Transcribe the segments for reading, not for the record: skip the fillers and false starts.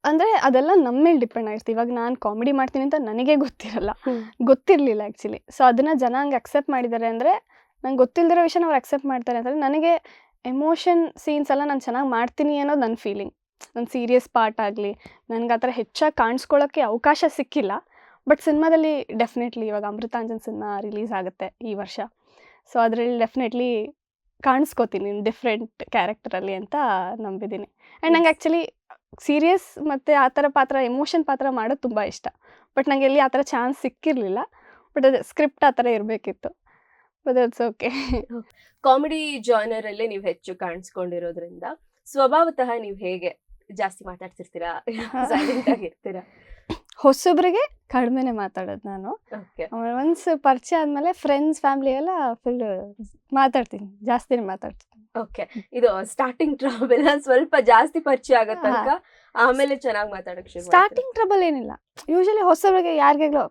ಅಂದರೆ ಅದೆಲ್ಲ ನಮ್ಮ ಮೇಲೆ ಡಿಪೆಂಡ್ ಆಗಿರುತ್ತೆ. ಇವಾಗ ನಾನು ಕಾಮಿಡಿ ಮಾಡ್ತೀನಿ ಅಂತ ನನಗೆ ಗೊತ್ತಿರಲಿಲ್ಲ ಆ್ಯಕ್ಚುಲಿ. ಸೊ ಅದನ್ನು ಜನ ಹಂಗೆ ಅಕ್ಸೆಪ್ಟ್ ಮಾಡಿದ್ದಾರೆ ಅಂದರೆ ನಂಗೆ ಗೊತ್ತಿಲ್ಲದಿರೋ ವಿಷಯನ ಅವ್ರು ಅಕ್ಸೆಪ್ಟ್ ಮಾಡ್ತಾರೆ ಅಂತಂದರೆ ನನಗೆ ಎಮೋಷನ್ ಸೀನ್ಸ್ ಎಲ್ಲ ನಾನು ಚೆನ್ನಾಗಿ ಮಾಡ್ತೀನಿ ಅನ್ನೋದು ನನ್ನ ಫೀಲಿಂಗ್. ನನ್ನ ಸೀರಿಯಸ್ ಪಾರ್ಟ್ ಆಗಲಿ ನನಗೆ ಆ ಥರ ಹೆಚ್ಚಾಗಿ ಕಾಣಿಸ್ಕೊಳ್ಳೋಕ್ಕೆ ಅವಕಾಶ ಸಿಕ್ಕಿಲ್ಲ. ಬಟ್ ಸಿನಿಮಾದಲ್ಲಿ ಡೆಫಿನೆಟ್ಲಿ ಇವಾಗ ಅಮೃತಾಂಜನ್ ಸಿನಿಮಾ ರಿಲೀಸ್ ಆಗುತ್ತೆ ಈ ವರ್ಷ. ಸೊ ಅದರಲ್ಲಿ ಡೆಫಿನೆಟ್ಲಿ ಕಾಣಿಸ್ಕೋತೀನಿ ಡಿಫ್ರೆಂಟ್ ಕ್ಯಾರೆಕ್ಟರಲ್ಲಿ ಅಂತ ನಂಬಿದ್ದೀನಿ. ಆ್ಯಂಡ್ ನಂಗೆ ಆ್ಯಕ್ಚುಲಿ ಸೀರಿಯಸ್ ಮತ್ತು ಆ ಥರ ಪಾತ್ರ ಎಮೋಷನ್ ಪಾತ್ರ ಮಾಡೋದು ತುಂಬ ಇಷ್ಟ. ಬಟ್ ನನಗೆ ಎಲ್ಲಿ ಆ ಥರ ಚಾನ್ಸ್ ಸಿಕ್ಕಿರಲಿಲ್ಲ. ಬಟ್ ಅದು ಸ್ಕ್ರಿಪ್ಟ್ ಆ ಥರ ಇರಬೇಕಿತ್ತು. But it's okay. ಕಾಮಿಡಿ ಜಾನರಲ್ಲಿ ನೀವು ಹೆಚ್ಚು ಕಾಣಿಸ್ಕೊಂಡಿರೋದ್ರಿಂದ ಸ್ವಭಾವತಃ ನೀವು ಹೇಗೆ ಜಾಸ್ತಿ ಮಾತಾಡ್ತಿರ್ತೀರಾ, ಸೈಲೆಂಟ್ ಆಗಿರ್ತೀರಾ? ಹೊಸಬ್ರಿಗೆ ಕಡಿಮೆನೆ ಮಾತಾಡೋದು ನಾನು. ಆಮೇಲೆ ಒನ್ಸ್ ಪರಿಚಯ ಆದಮೇಲೆ ಫ್ರೆಂಡ್ಸ್ ಫ್ಯಾಮಿಲಿ ಎಲ್ಲ ಫುಲ್ ಮಾತಾಡ್ತೀನಿ, ಜಾಸ್ತಿನೇ ಮಾತಾಡ್ತೀನಿ. ಓಕೆ, ಇದು ಸ್ಟಾರ್ಟಿಂಗ್ ಟ್ರಬಲ್ ಸ್ವಲ್ಪ ಜಾಸ್ತಿ ಪರಿಚಯ ಆಗೋ ತನಕ ಆಮೇಲೆ ಚೆನ್ನಾಗಿ ಮಾತಾಡೋಕೆ ಶುರು. ಸ್ಟಾರ್ಟಿಂಗ್ ಟ್ರಬಲ್ ಏನಿಲ್ಲ, ಯೂಶಲಿ ಹೊಸಬ್ರಿಗೆ ಯಾರಿಗಾಗ್ಲೂ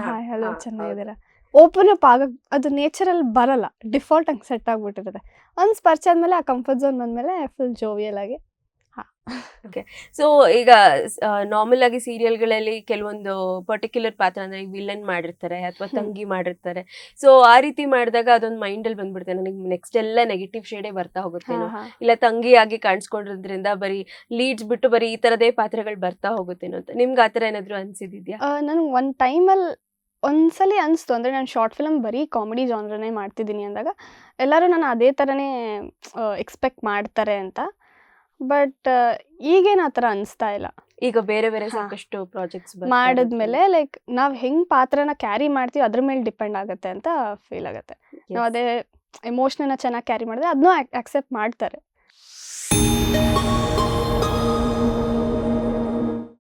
ಹಾಯ್ ಹಲೋ ಚೆನ್ನಾಗಿದ್ದೀರಾ ಓಪನ್ ಅಪ್ ಆಗ ಅದು ನೇಚರಲ್ಲಿ ಬರಲ್ಲ, ಡಿಫಾಲ್ಟ್ ಹಂಗೆ ಸೆಟ್ ಆಗಿಬಿಟ್ಟಿರುತ್ತೆ. ಒನ್ಸ್ ಪರಿಚಯ ಆದಮೇಲೆ ಆ ಕಂಫರ್ಟ್ ಝೋನ್ ಬಂದಮೇಲೆ ಫುಲ್ ಜೋವಿಯಲ್ ಆಗಿ. ಓಕೆ, ಸೊ ಈಗ ನಾರ್ಮಲ್ ಆಗಿ ಸೀರಿಯಲ್ಗಳಲ್ಲಿ ಕೆಲವೊಂದು ಪರ್ಟಿಕ್ಯುಲರ್ ಪಾತ್ರ ಅಂದ್ರೆ ವಿಲನ್ ಮಾಡಿರ್ತಾರೆ ಅಥವಾ ತಂಗಿ ಮಾಡಿರ್ತಾರೆ. ಸೊ ಆ ರೀತಿ ಮಾಡಿದಾಗ ಅದೊಂದು ಮೈಂಡಲ್ಲಿ ಬಂದ್ಬಿಡುತ್ತೆ, ನನಗೆ ನೆಕ್ಸ್ಟ್ ಎಲ್ಲ ನೆಗೆಟಿವ್ ಶೇಡೇ ಬರ್ತಾ ಹೋಗುತ್ತೇನೋ, ಇಲ್ಲ ತಂಗಿಯಾಗಿ ಕಾಣಿಸ್ಕೊಂಡಿರೋದ್ರಿಂದ ಬರೀ ಲೀಡ್ಸ್ ಬಿಟ್ಟು ಬರೀ ಈ ಥರದೇ ಪಾತ್ರಗಳು ಬರ್ತಾ ಹೋಗುತ್ತೇನೋ ಅಂತ ನಿಮ್ಗೆ ಆ ಥರ ಏನಾದರೂ ಅನಿಸಿದ್ಯಾ? ನನಗೆ ಒಂದು ಟೈಮಲ್ಲಿ ಒಂದ್ಸಲಿ ಅನಿಸ್ತು, ಅಂದರೆ ನಾನು ಶಾರ್ಟ್ ಫಿಲಮ್ ಬರೀ ಕಾಮಿಡಿ ಜಾನ್ರನೇ ಮಾಡ್ತಿದ್ದೀನಿ ಅಂದಾಗ ಎಲ್ಲರೂ ನಾನು ಅದೇ ಥರನೇ ಎಕ್ಸ್ಪೆಕ್ಟ್ ಮಾಡ್ತಾರೆ ಅಂತ. ಬಟ್ ಈಗೇನು ಆ ಥರ ಅನಿಸ್ತಾ ಇಲ್ಲ. ಈಗ ಬೇರೆ ಬೇರೆ ಸಾಕಷ್ಟು ಪ್ರಾಜೆಕ್ಟ್ಸ್ ಮಾಡಿದ್ಮೇಲೆ ಲೈಕ್ ನಾವು ಹೆಂಗೆ ಪಾತ್ರನ ಕ್ಯಾರಿ ಮಾಡ್ತೀವಿ ಅದ್ರ ಮೇಲೆ ಡಿಪೆಂಡ್ ಆಗುತ್ತೆ ಅಂತ ಫೀಲ್ ಆಗುತ್ತೆ. ನಾವು ಅದೇ ಎಮೋಷನನ್ನ ಚೆನ್ನಾಗಿ ಕ್ಯಾರಿ ಮಾಡಿದ್ರೆ ಅದನ್ನೂ ಆಕ್ಸೆಪ್ಟ್ ಮಾಡ್ತಾರೆ.